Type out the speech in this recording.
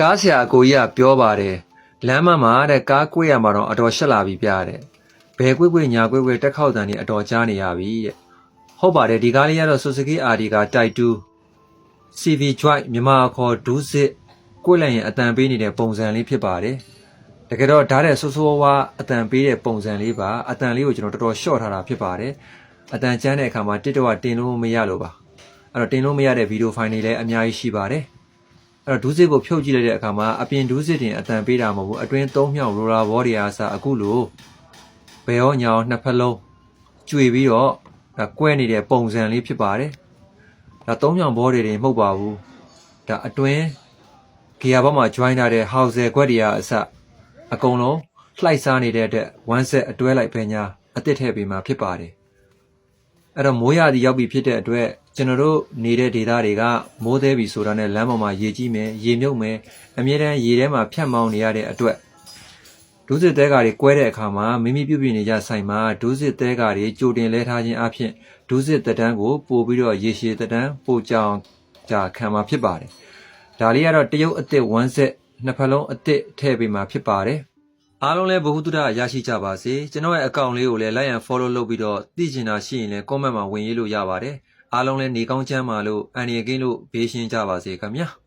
ကားဆရာကိုကြီးကပြောပါတယ်လမ်းမမှာတဲ့ကားကွေ့ရမှာတော့အတော်ရှက်လာပြီပြတဲ့ဘယ်ကွေ့ကွေ့ညာကွေ့ကွေ့တက်ခောက်တန်နေအတော်ကြားနေရပြီတဲ့ဟုတ်ပါတယ်ဒီကားလေးကတော့ Suzuki RD က Type 2 CV Drive မြန်မာအခေါ်ဒူးစစ်ကွေ့လိုက်ရင်အတန်ပေးနေတဲ့ပုံစံလေးဖြစ်ပါတယ်တကယ်တော့ဓာတ်တဲ့ဆိုးဆိုးဝါးအတန်ပေးတဲ့ပုံစံလေးပါအတန်လေးကိုကျွန်တော်တော်တော်ရှော့ထားတာဖြစ်ပါတယ်အတန်ကျန်းတဲ့အခါမှာတစ်တော့တင်လို့မရလို့ပါအဲ့တော့တင်လို့မရတဲ့ဗီဒီယိုဖိုင်တွေလည်းအများကြီးရှိပါတယ်အဲ့တော့ဒူးစစ်ကိုဖြုတ်ကြည့်လိုက်တဲ့အခါမှာအပြင်ဒူးစစ်တင်အတန်ပေးတာမဟုတ်ဘူးအတွင်း၃မြောက်ရိုလာဘောတွေအားစအခုလိုဘယ်ရောညာနှစ်ဖက်လုံးကျွေပြီးတော့ကွဲနေတဲ့ပုံစံလေးဖြစ်ပါတယ်ဒါ၃မြောက်ဘောတွေမဟုတ်ပါဘူးဒါအတွင်းဂီယာဘောမှာ join ထားတဲ့ house ခွက်တွေကအစအကုန်လုံးလှိုက်စားနေတဲ့အတွက် one set အတွဲလိုက်ပဲညာအသစ်ထည့်ပေးမှာဖြစ်ပါတယ်အဲ့တော့မိုးရသည်ရောက်ပြီဖြစ်တဲ့အတွက်ကျွန်တော်တို့နေတဲ့ဒေသတွေကမိုးသေးပြီဆိုတာနဲ့လမ်းပေါ်မှာရေကြီးမယ်ရေမြုပ်မယ်အမြဲတမ်းရေထဲမှာဖြတ်မောင်းနေရတဲ့အတွက်ဒုစစ်သဲကာတွေကွဲတဲ့အခါမှာမိမိပြုတ်ပြနေကြဆိုင်မှာဒုစစ်သဲကာတွေကြိုတင်လဲထားခြင်းအပြင်ဒုစစ်သက်တမ်းကိုပို့ပြီးတော့ရေရှည်သက်တမ်းပို့ကြောင်ကြာခံမှာဖြစ်ပါတယ်ဒါလေးကတော့တရုတ်အသစ်1 set နှစ်ဖက်လုံးအသစ်ထည့်ပေးမှာဖြစ်ပါတယ်အားလုံးလည်းဘ ഹു တုဒရရှိကြပါစေကျွန်တော်ရဲ့အကောင့်လေးကိုလည်း like and follow လုပ်ပြီးတော့သိချင်တာရှိရင်လည်း comment မှာဝင်ရေးလို့ရပါတယ်အားလုံးလည်းနေကောင်းချမ်းပါလို့အန်ရီကင်းလို့ဘေးရှင်းကြပါစေခင်ဗျာ